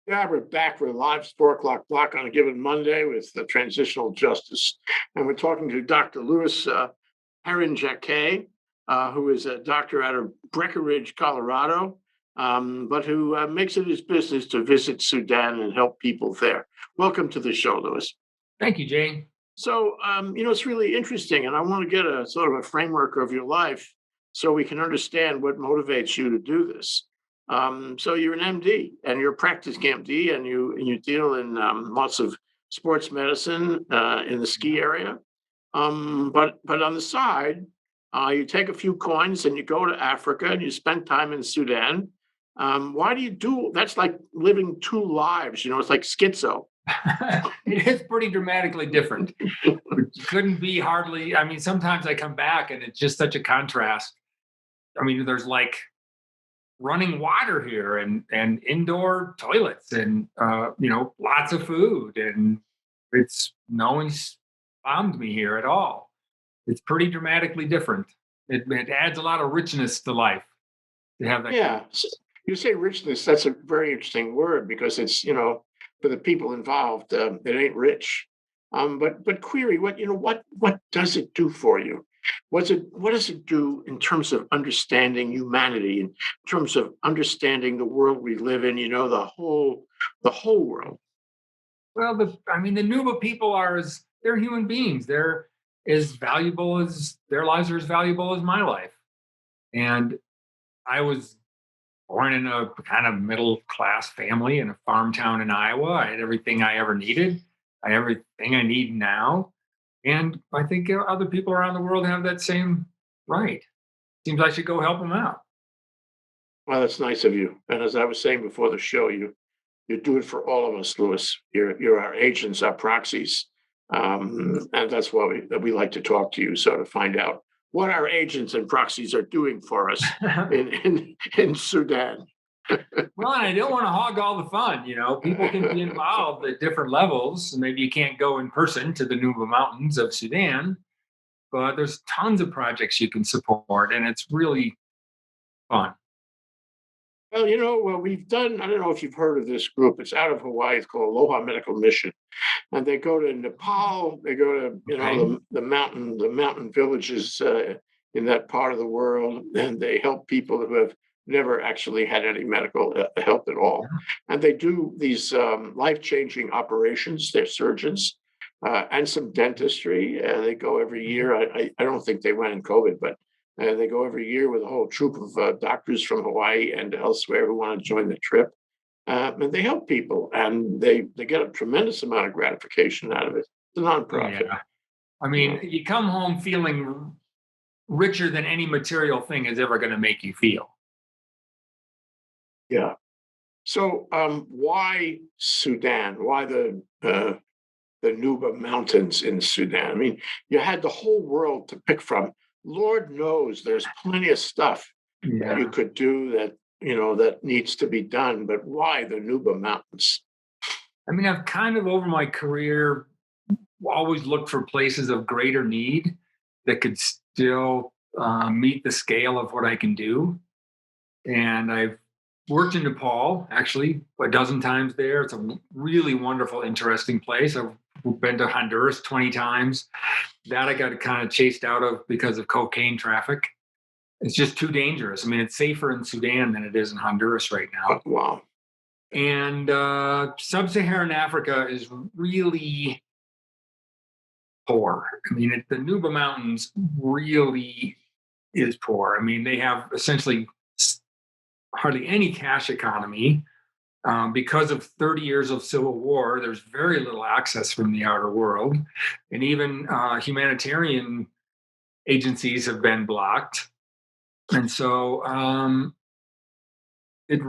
Yeah, we're back with a live 4 o'clock block on a given Monday with the transitional justice. And we're talking to Dr. Louis Perrinjaquet, who is a doctor out of Breckenridge, Colorado, but who makes it his business to visit Sudan and help people there. Welcome to the show, Louis. Thank you, Jay. So, it's really interesting, and I want to get a sort of a framework of your life so we can understand what motivates you to do this. So you're an MD, and you're a practicing MD, and you deal in lots of sports medicine in the ski area. But on the side, you take a few coins and you go to Africa and you spend time in Sudan. Why do you do? That's like living two lives. It's like schizo. It is pretty dramatically different. Couldn't be hardly. I mean, sometimes I come back and it's just such a contrast. I mean, there's like running water here and indoor toilets and lots of food, and it's no one's bombed me here at all. It's pretty dramatically different. It adds a lot of richness to life to have that. Yeah. You say richness, that's a very interesting word because it's, for the people involved, it ain't rich. But query, what does it do for you? What does it do in terms of understanding humanity, in terms of understanding the world we live in, the whole world? Well, the Nuba people they're human beings. They're as valuable as their lives are as valuable as my life. And I was born in a kind of middle class family in a farm town in Iowa. I had everything I ever needed. I have everything I need now. And I think other people around the world have that same right. Seems I should go help them out. Well, that's nice of you. And as I was saying before the show, you do it for all of us, Louis. You're our agents, our proxies. And that's why we like to talk to you, so to find out what our agents and proxies are doing for us in Sudan. Well, and I don't want to hog all the fun. People can be involved at different levels. Maybe you can't go in person to the Nuba Mountains of Sudan, but there's tons of projects you can support, and it's really fun. Well, we've done, I don't know if you've heard of this group. It's out of Hawaii. It's called Aloha Medical Mission. And they go to Nepal. They go to, the mountain villages in that part of the world. And they help people who have never actually had any medical help at all. And they do these life-changing operations. They're surgeons and some dentistry. They go every year. I don't think they went in COVID, but they go every year with a whole troop of doctors from Hawaii and elsewhere who want to join the trip. And they help people, and they get a tremendous amount of gratification out of it. It's a nonprofit. Yeah. I mean, you come home feeling richer than any material thing is ever going to make you feel. Yeah. So why Sudan? Why the Nuba Mountains in Sudan? I mean, you had the whole world to pick from. Lord knows there's plenty of stuff that you could do that needs to be done, but why the Nuba Mountains? I mean, I've kind of over my career always looked for places of greater need that could still meet the scale of what I can do. And I've worked in Nepal actually a dozen times there. It's a really wonderful, interesting place. I've been to Honduras 20 times. That I got kind of chased out of because of cocaine traffic. It's just too dangerous. I mean, it's safer in Sudan than it is in Honduras right now. Wow. And sub-Saharan Africa is really poor. I mean, the Nuba Mountains really is poor. I mean, they have essentially hardly any cash economy. Because of 30 years of civil war, there's very little access from the outer world. And even humanitarian agencies have been blocked. And so it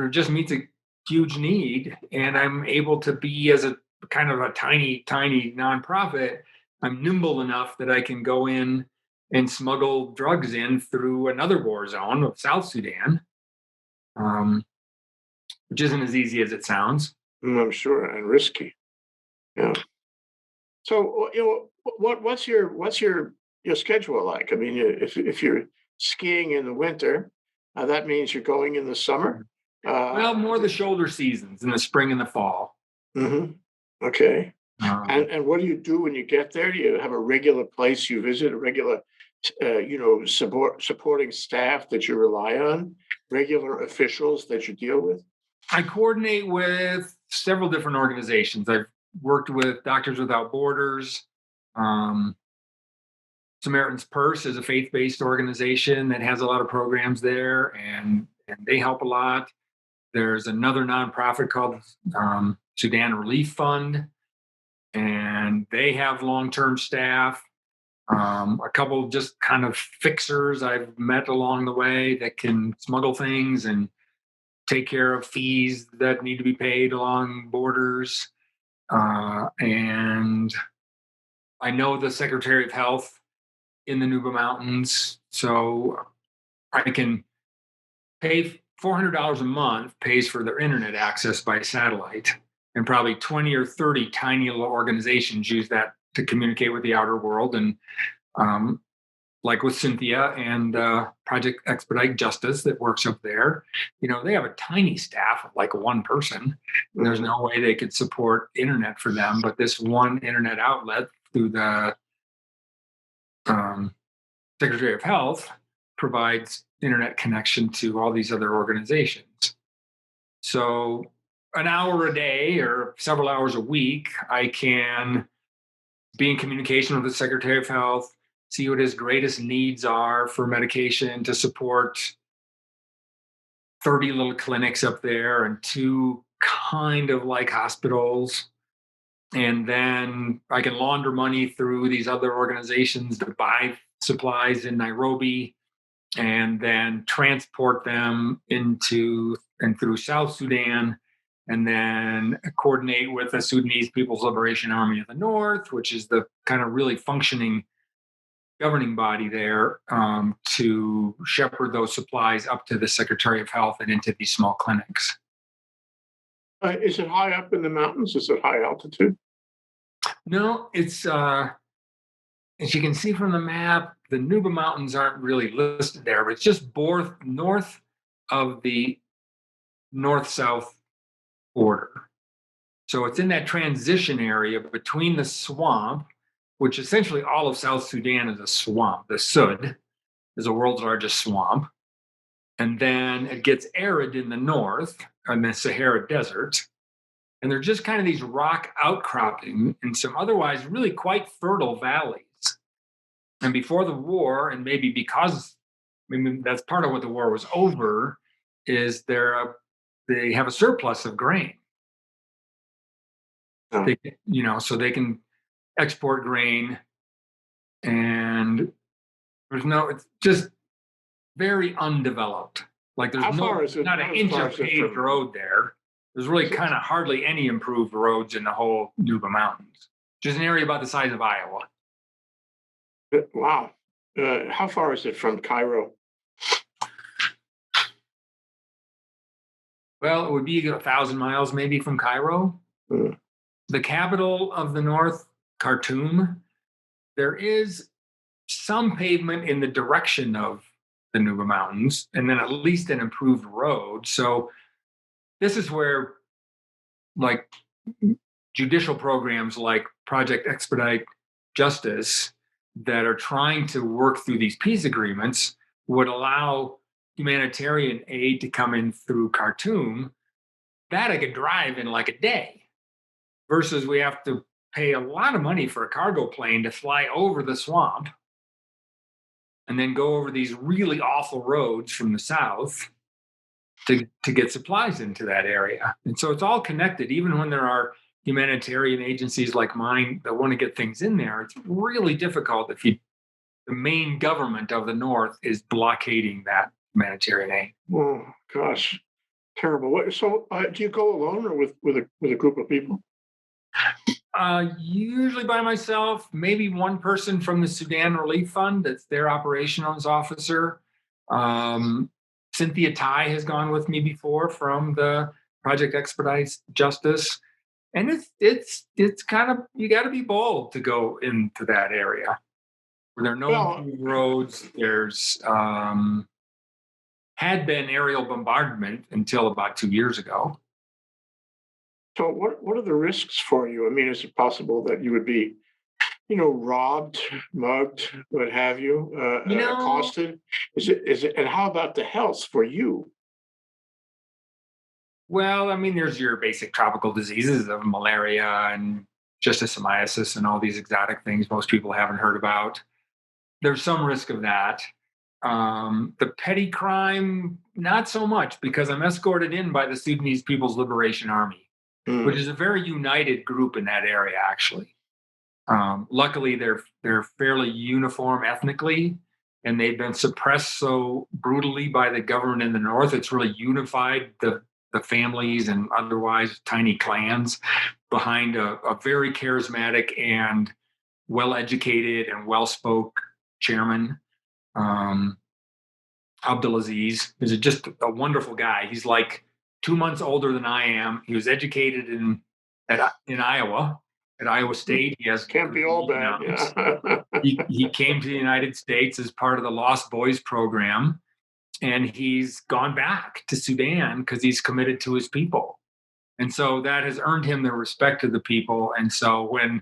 just meets a huge need. And I'm able to be, as a kind of a tiny nonprofit, I'm nimble enough that I can go in and smuggle drugs in through another war zone of South Sudan. Which isn't as easy as it sounds. I'm sure, and risky. Yeah. So, what's your schedule like? I mean, if you're skiing in the winter, that means you're going in the summer, Well, more the shoulder seasons in the spring and the fall. Mm-hmm. Okay. Um, And what do you do when you get there? Do you have a regular place you visit, a regular, supporting staff that you rely on, regular officials that you deal with? I coordinate with several different organizations. I've worked with Doctors Without Borders. Um, Samaritan's Purse is a faith-based organization that has a lot of programs there, and they help a lot. There's another nonprofit called Sudan Relief Fund, and they have long-term staff. A couple just kind of fixers I've met along the way that can smuggle things and take care of fees that need to be paid along borders. And I know the Secretary of Health in the Nuba Mountains, so I can pay $400 a month pays for their internet access by satellite, and probably 20 or 30 tiny little organizations use that to communicate with the outer world. And um, like with Cynthia and Project Expedite Justice that works up there, they have a tiny staff of like one person. And there's no way they could support internet for them, but this one internet outlet through the um, Secretary of Health provides internet connection to all these other organizations. So an hour a day or several hours a week, I can be in communication with the Secretary of Health, see what his greatest needs are for medication to support 30 little clinics up there and two kind of like hospitals. And then I can launder money through these other organizations to buy supplies in Nairobi and then transport them into and through South Sudan, and then coordinate with the Sudanese People's Liberation Army of the North, which is the kind of really functioning governing body there, to shepherd those supplies up to the Secretary of Health and into these small clinics. Is it high up in the mountains? Is it high altitude? No, it's as you can see from the map, the Nuba Mountains aren't really listed there, but it's just north of the north-south border. So it's in that transition area between the swamp, which essentially all of South Sudan is a swamp. The Sud is the world's largest swamp. And then it gets arid in the north, in the Sahara Desert. And they're just kind of these rock outcropping in some otherwise really quite fertile valleys. And before the war, and maybe because that's part of what the war was over, is they have a surplus of grain. Oh. So they can export grain, and it's just very undeveloped. Like there's not an inch of paved road there. There's really kind of hardly any improved roads in the whole Nuba Mountains, which is an area about the size of Iowa. Wow. How far is it from Cairo? Well, it would be 1,000 miles maybe from Cairo. The capital of the north, Khartoum, there is some pavement in the direction of the Nuba Mountains, and then at least an improved road. So this is where like judicial programs like Project Expedite Justice that are trying to work through these peace agreements would allow humanitarian aid to come in through Khartoum. That I could drive in like a day, versus we have to pay a lot of money for a cargo plane to fly over the swamp and then go over these really awful roads from the south to get supplies into that area. And so it's all connected. Even when there are humanitarian agencies like mine that want to get things in there, it's really difficult if the main government of the north is blockading that humanitarian aid. Oh gosh, terrible. So do you go alone or with a group of people? Usually by myself, maybe one person from the Sudan Relief Fund, that's their operations officer. Cynthia Tai has gone with me before from the Project Expedite Justice. And it's kind of, you got to be bold to go into that area where there are no roads. There's had been aerial bombardment until about 2 years ago. So what are the risks for you? I mean, is it possible that you would be, robbed, mugged, what have you, You know, accosted? Is it, and how about the health for you? well, I mean, there's your basic tropical diseases of malaria and schistosomiasis and all these exotic things most people haven't heard about. There's some risk of that. The petty crime, not so much, because I'm escorted in by the Sudanese People's Liberation Army, which Mm. is a very united group in that area, actually. Luckily, they're fairly uniform ethnically, and they've been suppressed so brutally by the government in the north. It's really unified the families and otherwise tiny clans behind a very charismatic and well-educated and well-spoke chairman. Um, Abdulaziz is just a wonderful guy. He's like 2 months older than I am. He was educated in Iowa, at Iowa State. He has Can't good be all reading bad. knowledge. Yeah. He came to the United States as part of the Lost Boys program, and he's gone back to Sudan because he's committed to his people. And so that has earned him the respect of the people. And so when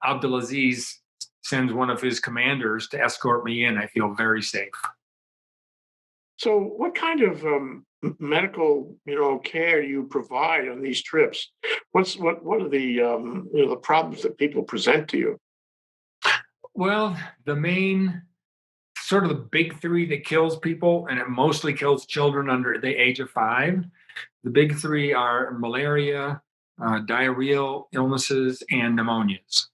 Abdulaziz sends one of his commanders to escort me in, I feel very safe. So, what kind of medical, care do you provide on these trips? What are the the problems that people present to you? Well, the main sort of the big three that kills people, and it mostly kills children under the age of 5. The big three are malaria, diarrheal illnesses, and pneumonias.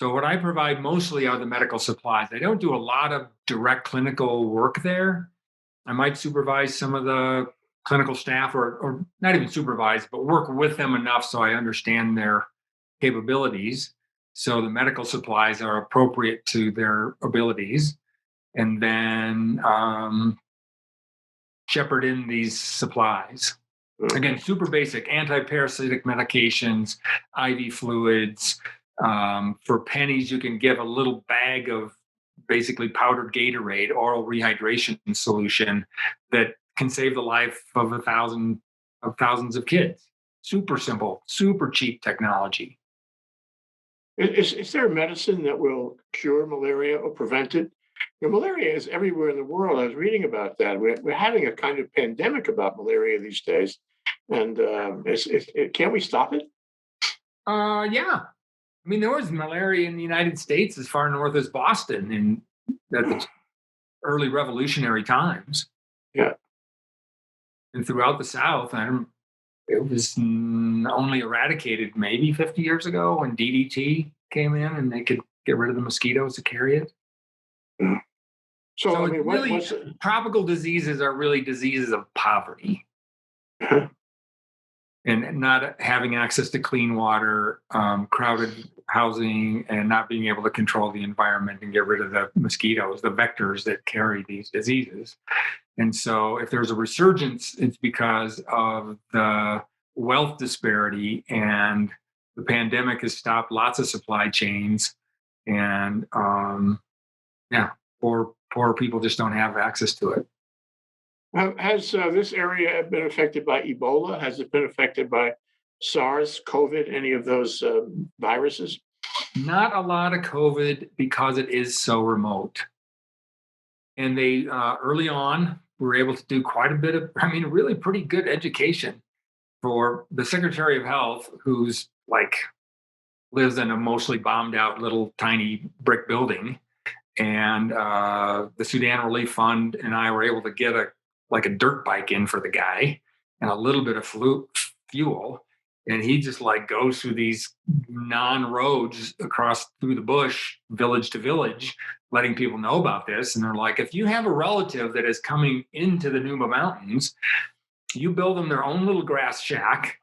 So, what I provide mostly are the medical supplies. I don't do a lot of direct clinical work there. I might supervise some of the clinical staff, or not even supervise, but work with them enough so I understand their capabilities. So, the medical supplies are appropriate to their abilities. And then shepherd in these supplies. Mm. Again, super basic anti-parasitic medications, IV fluids. For pennies, you can give a little bag of basically powdered Gatorade, oral rehydration solution that can save the life of thousands of kids. Super simple, super cheap technology. Is there a medicine that will cure malaria or prevent it? Malaria is everywhere in the world. I was reading about that. We're having a kind of pandemic about malaria these days, and can't we stop it? Yeah. I mean, there was malaria in the United States as far north as Boston in the early revolutionary times, Yeah. and throughout the South. It was only eradicated maybe 50 years ago when DDT came in and they could get rid of the mosquitoes that carry it. Mm. So So I it's mean, really what's tropical diseases are really diseases of poverty and not having access to clean water, crowded housing, and not being able to control the environment and get rid of the mosquitoes, the vectors that carry these diseases. And so, if there's a resurgence, it's because of the wealth disparity, and the pandemic has stopped lots of supply chains, and yeah, poor people just don't have access to it. Has this area been affected by Ebola? Has it been affected by SARS, COVID, any of those viruses? Not a lot of COVID because it is so remote. And they early on were able to do quite a bit of, I mean, really pretty good education for the Secretary of Health, who's like lives in a mostly bombed out little tiny brick building. And the Sudan Relief Fund and I were able to get a dirt bike in for the guy and a little bit of fuel. And he just like goes through these non-roads across through the bush, village to village, letting people know about this. And they're like, if you have a relative that is coming into the Nuba Mountains, you build them their own little grass shack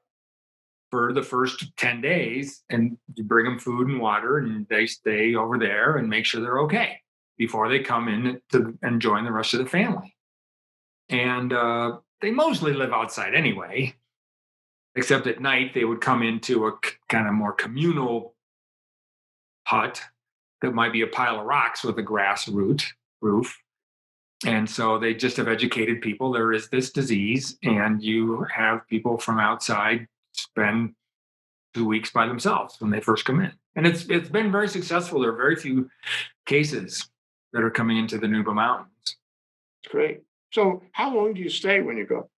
for the first 10 days, and you bring them food and water, and they stay over there and make sure they're okay before they come in and join the rest of the family. And they mostly live outside anyway, except at night they would come into a kind of more communal hut that might be a pile of rocks with a grass roof. And so they just have educated people there is this disease, and you have people from outside spend 2 weeks by themselves when they first come in. And it's been very successful. There are very few cases that are coming into the Nuba Mountains. Great. So how long do you stay when you go?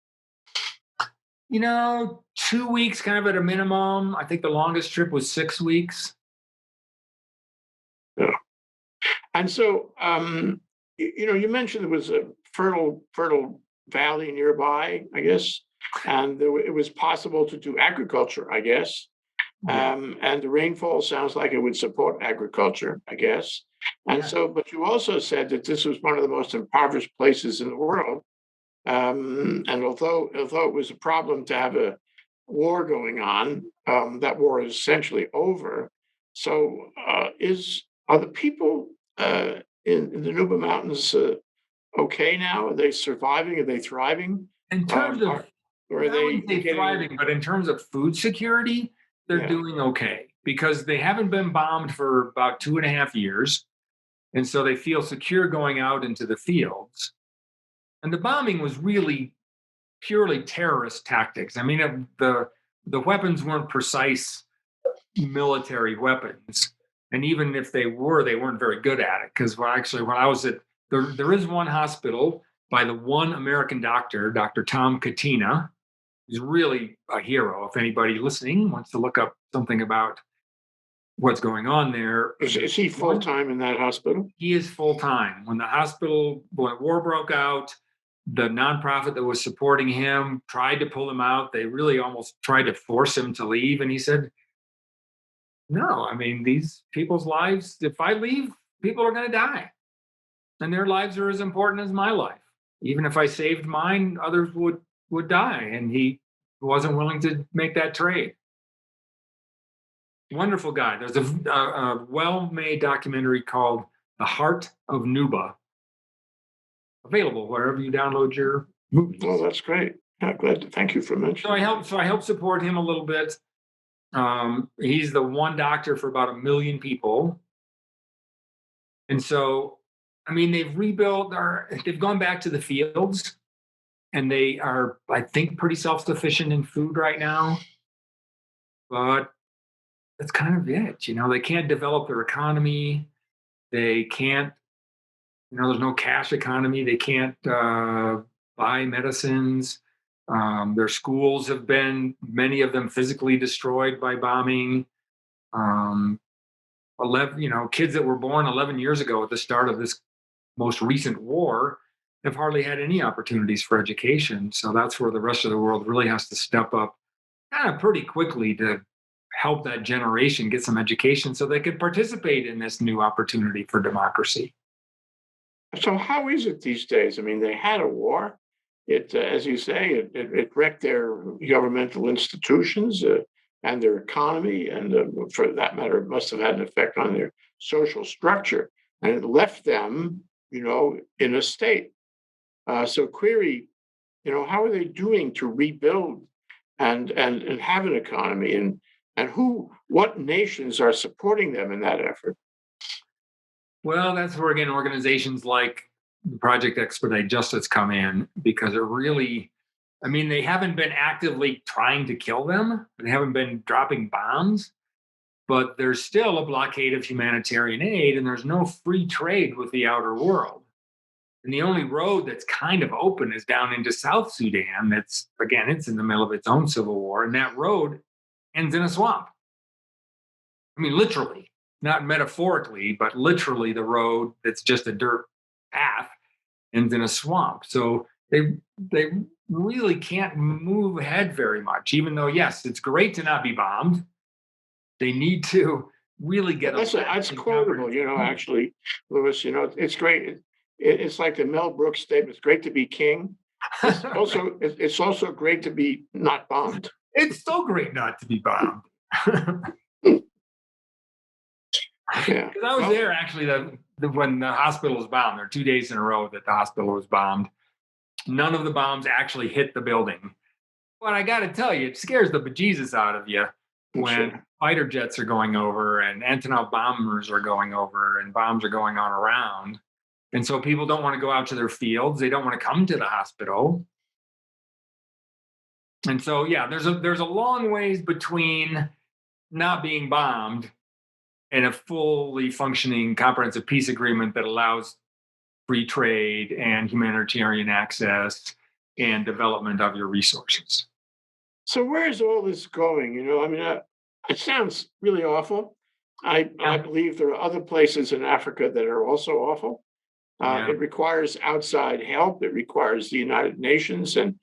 2 weeks kind of at a minimum. I think the longest trip was 6 weeks. Yeah. And so, you mentioned there was a fertile valley nearby, I guess, and it was possible to do agriculture, I guess. And the rainfall sounds like it would support agriculture, I guess. And Yeah. so, but you also said that this was one of the most impoverished places in the world. And although it was a problem to have a war going on, that war is essentially over. So, are the people in the Nuba Mountains okay now? Are they surviving? Are they thriving? In terms Um, of, are, or are I they wouldn't say getting? thriving, but in terms of food security, they're Yeah. doing okay because they haven't been bombed for about 2.5 years. And so they feel secure going out into the fields. And the bombing was really purely terrorist tactics. I mean, the weapons weren't precise military weapons, and even if they were, they weren't very good at it. Because when I was at there is one hospital by the one American doctor, Dr. Tom Katina. He's really a hero. If anybody listening wants to look up something about what's going on there, Is he full time in that hospital? he is full time. When war broke out, the nonprofit that was supporting him tried to pull him out. They really almost tried to force him to leave. And he said, no, I mean, these people's lives, if I leave, people are going to die. And their lives are as important as my life. Even if I saved mine, others would die. And he wasn't willing to make that trade. Wonderful guy. There's a well-made documentary called The Heart of Nuba, available wherever you download your movies. Oh, that's great. Yeah, glad. Thank you for So mentioning. I help support him a little bit. He's the one doctor for about 1 million people. And so, I mean, they've gone back to the fields, and they are, I think, pretty self-sufficient in food right now. But that's kind of it. They can't develop their economy. They can't, there's no cash economy. They can't buy medicines. Their schools have been, many of them, physically destroyed by bombing. 11, kids that were born 11 years ago at the start of this most recent war have hardly had any opportunities for education. So that's where the rest of the world really has to step up kind of pretty quickly to help that generation get some education so they could participate in this new opportunity for democracy. So how is it these days? I mean, they had a war. As you say, it wrecked their governmental institutions and their economy, and for that matter, it must have had an effect on their social structure, and it left them, in a state. So query, how are they doing to rebuild and have an economy, and what nations are supporting them in that effort? Well, that's where, again, organizations like Project Expedite Justice come in, because it really, I mean, they haven't been actively trying to kill them. They haven't been dropping bombs, but there's still a blockade of humanitarian aid, and there's no free trade with the outer world. And the only road that's kind of open is down into South Sudan. It's in the middle of its own civil war, and that road ends in a swamp. I mean, literally, not metaphorically, but literally, the road that's just a dirt path ends in a swamp. So they really can't move ahead very much, even though, yes, it's great to not be bombed. They need to really get That's quotable, actually, Lewis. It's great. It's like the Mel Brooks statement. It's great to be king. It's also great to be not bombed. It's so great not to be bombed. Yeah. Because I was there actually when the hospital was bombed. There are 2 days in a row that the hospital was bombed. None of the bombs actually hit the building. But I got to tell you, it scares the bejesus out of you when fighter jets are going over and Antonov bombers are going over and bombs are going on around. And so people don't want to go out to their fields. They don't want to come to the hospital. And so, yeah, there's a long ways between not being bombed and a fully functioning comprehensive peace agreement that allows free trade and humanitarian access and development of your resources. So where's all this going? I mean, it sounds really awful. I believe there are other places in Africa that are also awful. Yeah. It requires outside help. It requires the United Nations and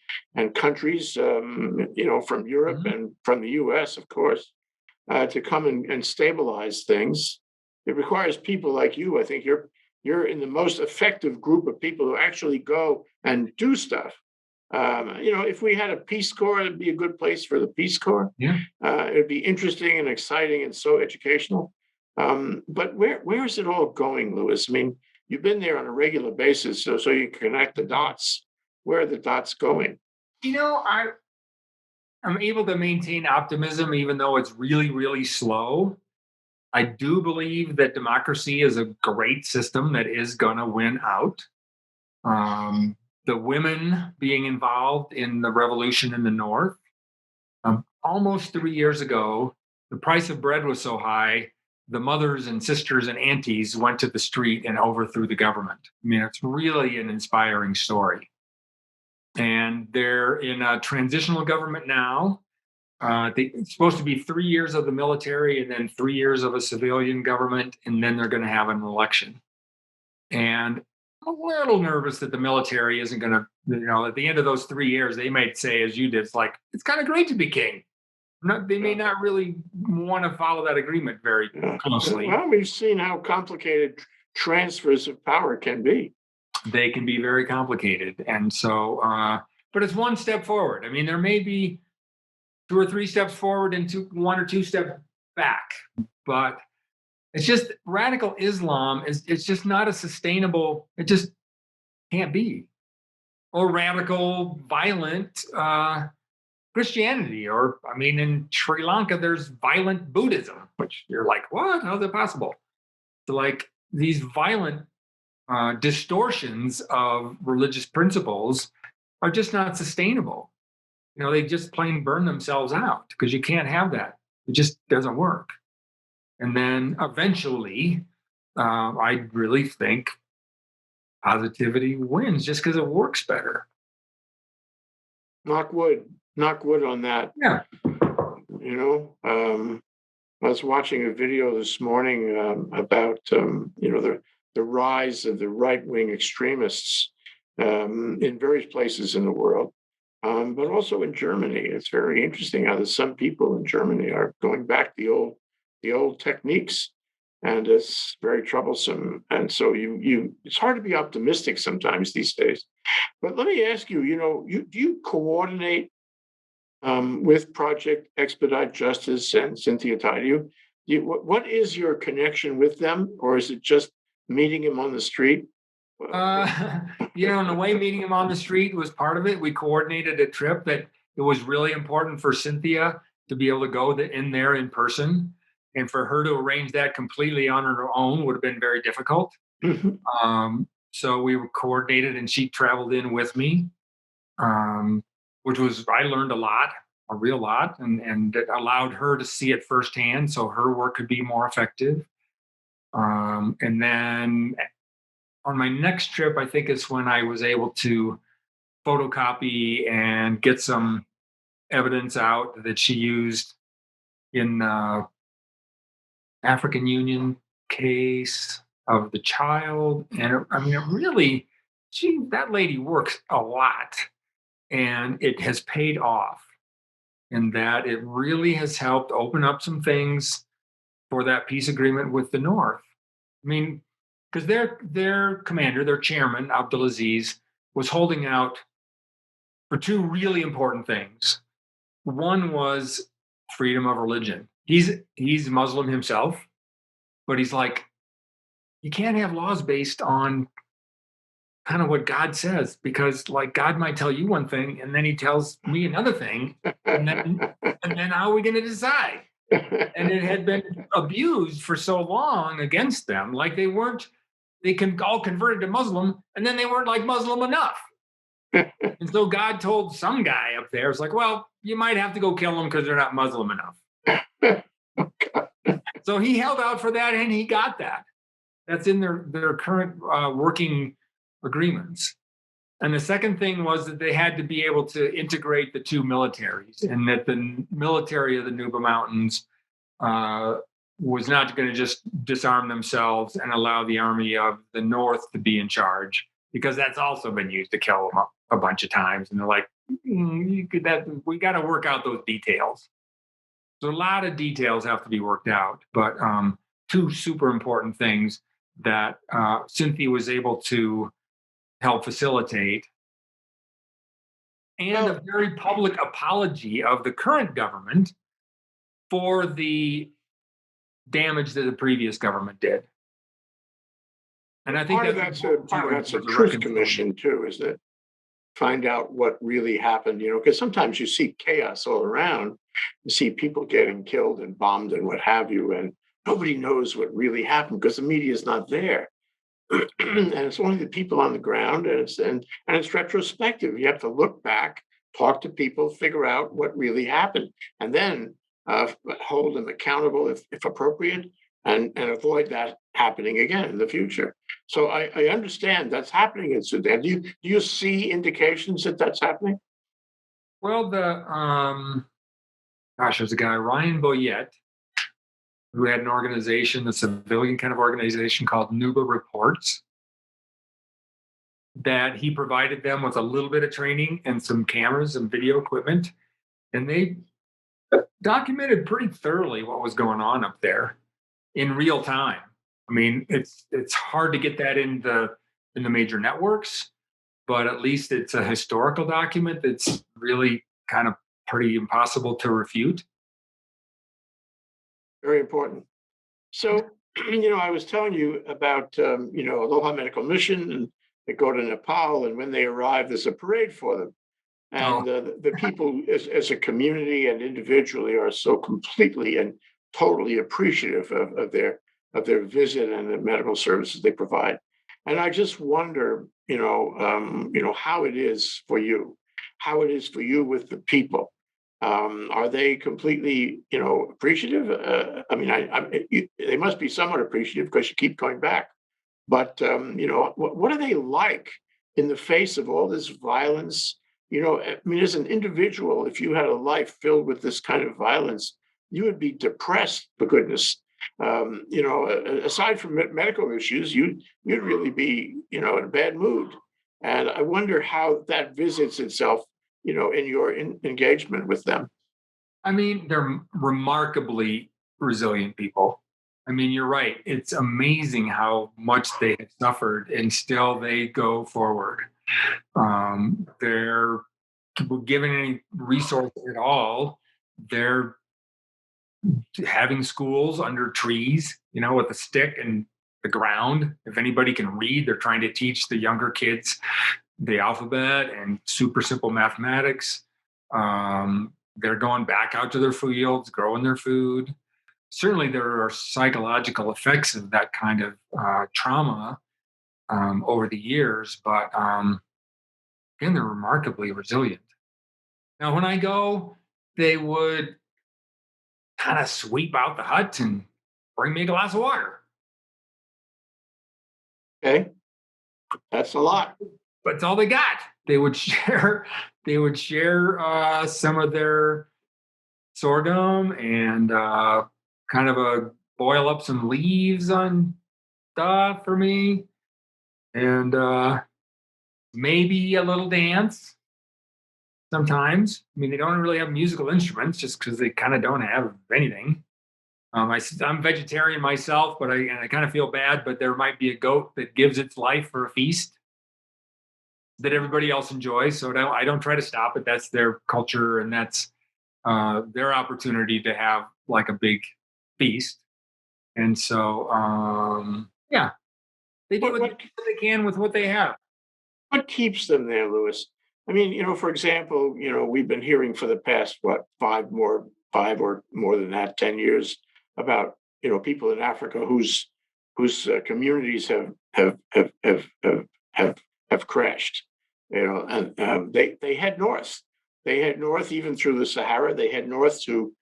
countries, from Europe and from the U.S., of course, to come and stabilize things. It requires people like you. I think you're in the most effective group of people who actually go and do stuff. If we had a Peace Corps, it'd be a good place for the Peace Corps. Yeah. It'd be interesting and exciting and so educational. But where's it all going, Louis? I mean, you've been there on a regular basis, so you connect the dots. Where are the dots going? I'm able to maintain optimism even though it's really, really slow. I do believe that democracy is a great system that is going to win out. The women being involved in the revolution in the North. Almost 3 years ago, the price of bread was so high, the mothers and sisters and aunties went to the street and overthrew the government. I mean, it's really an inspiring story. And they're in a transitional government now. It's supposed to be 3 years of the military and then 3 years of a civilian government, and then they're going to have an election. And I'm a little nervous that the military isn't going to, at the end of those 3 years, they might say, as you did, it's kind of great to be king. They may not really want to follow that agreement very closely. Well, we've seen how complicated transfers of power can be. They can be very complicated. And so, but it's one step forward. I mean, there may be 2 or 3 steps forward and 1 or 2 steps back, but it's just radical Islam it's just not a sustainable, it just can't be. Or radical, violent Christianity, in Sri Lanka, there's violent Buddhism, which you're like, what? How's it possible? So these violent distortions of religious principles are just not sustainable. They just plain burn themselves out because you can't have that. It just doesn't work. And then eventually, I really think positivity wins just because it works better. Knock wood on that. Yeah. I was watching a video this morning about the rise of the right-wing extremists in various places in the world, but also in Germany. It's very interesting how some people in Germany are going back the old techniques, and it's very troublesome. And so it's hard to be optimistic sometimes these days. But let me ask you, do you coordinate with Project Expedite Justice and Cynthia Taidu? What is your connection with them, or is it just meeting him on the street? In the way meeting him on the street was part of it. We coordinated a trip that it was really important for Cynthia to be able to go in there in person, and for her to arrange that completely on her own would have been very difficult. So we were coordinated, and she traveled in with me, which was, I learned a real lot, and it allowed her to see it firsthand so her work could be more effective. And then on my next trip, I think is when I was able to photocopy and get some evidence out that she used in the African Union case of the child. And that lady works a lot, and it has paid off in that it really has helped open up some things for that peace agreement with the North. Because their commander, their chairman, Abdulaziz, was holding out for 2 really important things. One was freedom of religion. He's Muslim himself, but he's like, you can't have laws based on kind of what God says, because God might tell you one thing and then he tells me another thing, and then how are we going to decide? And it had been abused for so long against them. They weren't they can all converted to Muslim, and then they weren't like Muslim enough. And so God told some guy up there, it's like, well, you might have to go kill them because they're not Muslim enough. So he held out for that, and he got that. That's in their current working agreements. And the second thing was that they had to be able to integrate the two militaries, and that the military of the Nuba Mountains was not going to just disarm themselves and allow the army of the North to be in charge, because that's also been used to kill them a bunch of times. And they're like, we got to work out those details. So a lot of details have to be worked out, but two super important things that Cynthia was able to help facilitate, and a very public apology of the current government for the damage that the previous government did. And I think that's a truth commission too, isn't it? Find out what really happened, because sometimes you see chaos all around. You see people getting killed and bombed and what have you, and nobody knows what really happened because the media is not there. And it's only the people on the ground, and it's retrospective. You have to look back, talk to people, figure out what really happened, and then hold them accountable if appropriate, and avoid that happening again in the future. So I understand that's happening in Sudan. Do you see indications that that's happening? Well, there's a guy, Ryan Boyette, who had an organization, a civilian kind of organization called Nuba Reports, that he provided them with a little bit of training and some cameras and video equipment. And they documented pretty thoroughly what was going on up there in real time. I mean, it's hard to get that in the major networks, but at least it's a historical document that's really kind of pretty impossible to refute. Very important. So, I was telling you about, Aloha Medical Mission, and they go to Nepal, and when they arrive, there's a parade for them. And the people, as a community and individually, are so completely and totally appreciative of their visit and the medical services they provide. And I just wonder, how it is for you, with the people. Are they completely, appreciative? They must be somewhat appreciative because you keep going back. But what are they like in the face of all this violence? As an individual, if you had a life filled with this kind of violence, you would be depressed, for goodness. Aside from medical issues, you'd really be, in a bad mood. And I wonder how that visits itself, in your engagement with them. I mean, they're remarkably resilient people. I mean, you're right. It's amazing how much they have suffered, and still they go forward. They're given any resource at all. They're having schools under trees, with a stick and the ground. If anybody can read, they're trying to teach the younger kids the alphabet and super simple mathematics. They're going back out to their fields, growing their food. Certainly, there are psychological effects of that kind of trauma over the years, but again, they're remarkably resilient. Now, when I go, they would kind of sweep out the hut and bring me a glass of water. Okay, that's a lot. But it's all they got. They would share. They would share some of their sorghum and kind of boil up some leaves on stuff for me, and maybe a little dance. Sometimes, I mean, they don't really have musical instruments just because they kind of don't have anything. I'm vegetarian myself, but I kind of feel bad. But there might be a goat that gives its life for a feast that everybody else enjoys. So I don't try to stop it. That's their culture, and that's their opportunity to have like a big feast. And so, they do what they can with what they have. What keeps them there, Louis? I mean, for example, we've been hearing for the past, 5 or more than that, 10 years about, people in Africa whose communities have have crashed. And they head north. They head north even through the Sahara. They head north to,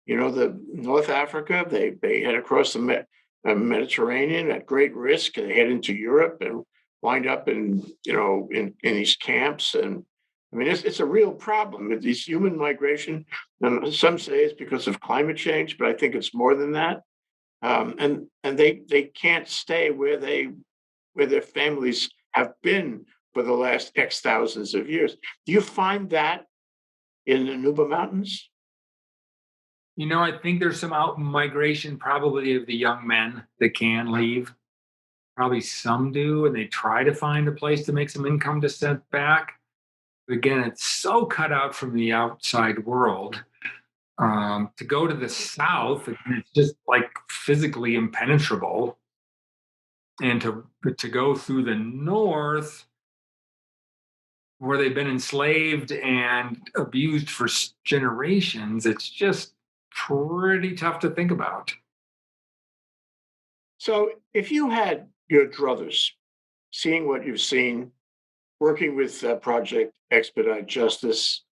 the North Africa. They head across the Mediterranean at great risk. They head into Europe and wind up in these camps. And I mean, it's a real problem with these human migration. And some say it's because of climate change, but I think it's more than that. And they can't stay where their families have been for the last X thousands of years. Do you find that in the Nuba Mountains? I think there's some out migration probably of the young men that can leave. Probably some do, and they try to find a place to make some income to send back. But again, it's so cut out from the outside world. To go to the south, it's just like physically impenetrable. And to go through the north, where they've been enslaved and abused for generations, it's just pretty tough to think about. So if you had your druthers, seeing what you've seen, working with Project Expedite Justice,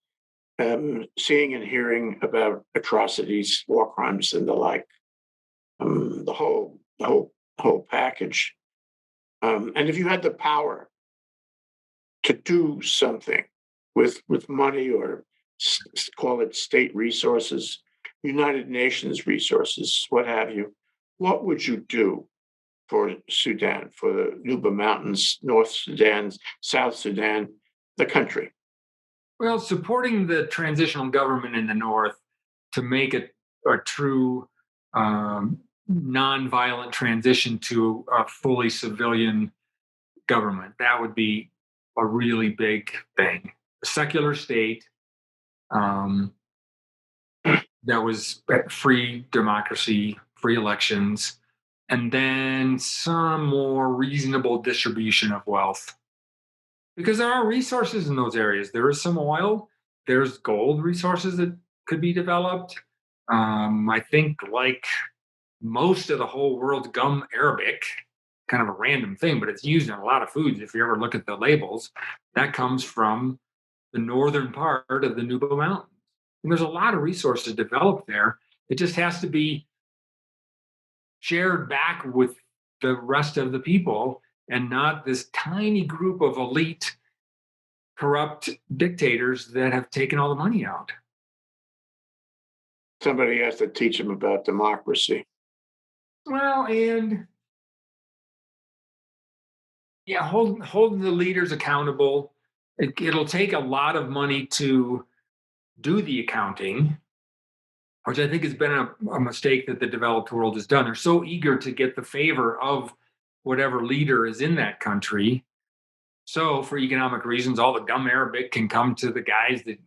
seeing and hearing about atrocities, war crimes, and the like, the whole package. And if you had the power to do something with money or call it state resources, United Nations resources, what have you, what would you do for Sudan, for the Nuba Mountains, North Sudan, South Sudan, the country? Well, supporting the transitional government in the north to make it a true nonviolent transition to a fully civilian government. That would be a really big thing. A secular state um, that was free democracy, free elections, and then some more reasonable distribution of wealth. Because there are resources in those areas. There is some oil, there's gold resources that could be developed. I think, like most of the whole world's gum arabic, kind of a random thing, but it's used in a lot of foods. If you ever look at the labels, that comes from the northern part of the Nuba Mountains. And there's a lot of resources developed there. It just has to be shared back with the rest of the people and not this tiny group of elite corrupt dictators that have taken all the money out. Somebody has to teach them about democracy. Well, and yeah, hold the leaders accountable. It'll take a lot of money to do the accounting, which I think has been a mistake that the developed world has done. They're so eager to get the favor of whatever leader is in that country. So, for economic reasons, all the gum arabic can come to the guys that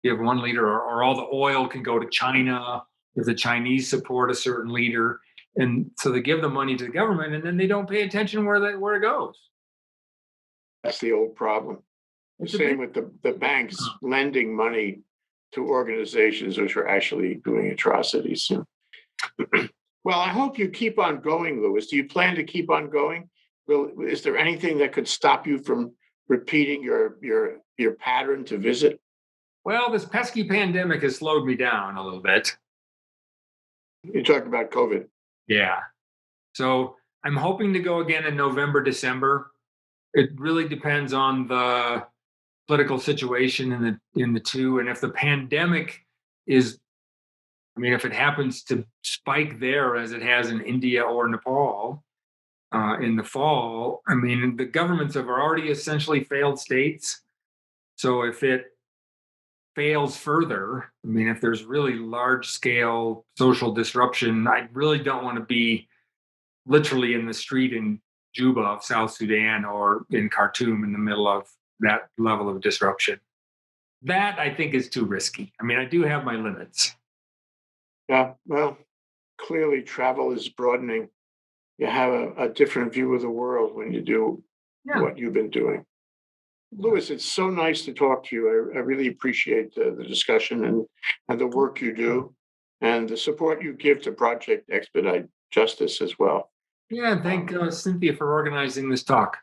give one leader, or all the oil can go to China if the Chinese support a certain leader. And so they give the money to the government, and then they don't pay attention where it goes. That's the old problem. The same with the banks lending money to organizations which are actually doing atrocities. Well, I hope you keep on going, Louis. Do you plan to keep on going? Is there anything that could stop you from repeating your pattern to visit? Well, this pesky pandemic has slowed me down a little bit. You talked about COVID. Yeah. So I'm hoping to go again in November, December. It really depends on the political situation in the two. And if the pandemic is, I mean, if it happens to spike there as it has in India or Nepal in the fall, I mean, the governments have already essentially failed states. So if it fails further, I mean, if there's really large scale social disruption, I really don't want to be literally in the street in Juba of South Sudan or in Khartoum in the middle of that level of disruption. That I think is too risky. I mean, I do have my limits. Yeah, well, clearly travel is broadening. You have a different view of the world when you do what you've been doing. Louis, it's so nice to talk to you. I really appreciate the discussion and the work you do and the support you give to Project Expedite Justice as well. Yeah, and thank Cynthia for organizing this talk.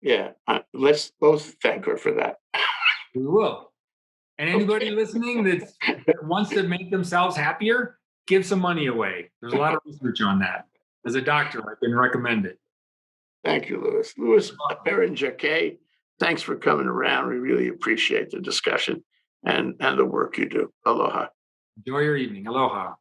Yeah, let's both thank her for that. We will. And anybody Okay. listening that wants to make themselves happier, give some money away. There's a lot of research on that. As a doctor, I can recommend it. Thank you, Louis. Louis Perrinjaquet, thanks for coming around. We really appreciate the discussion and the work you do. Aloha. Enjoy your evening. Aloha.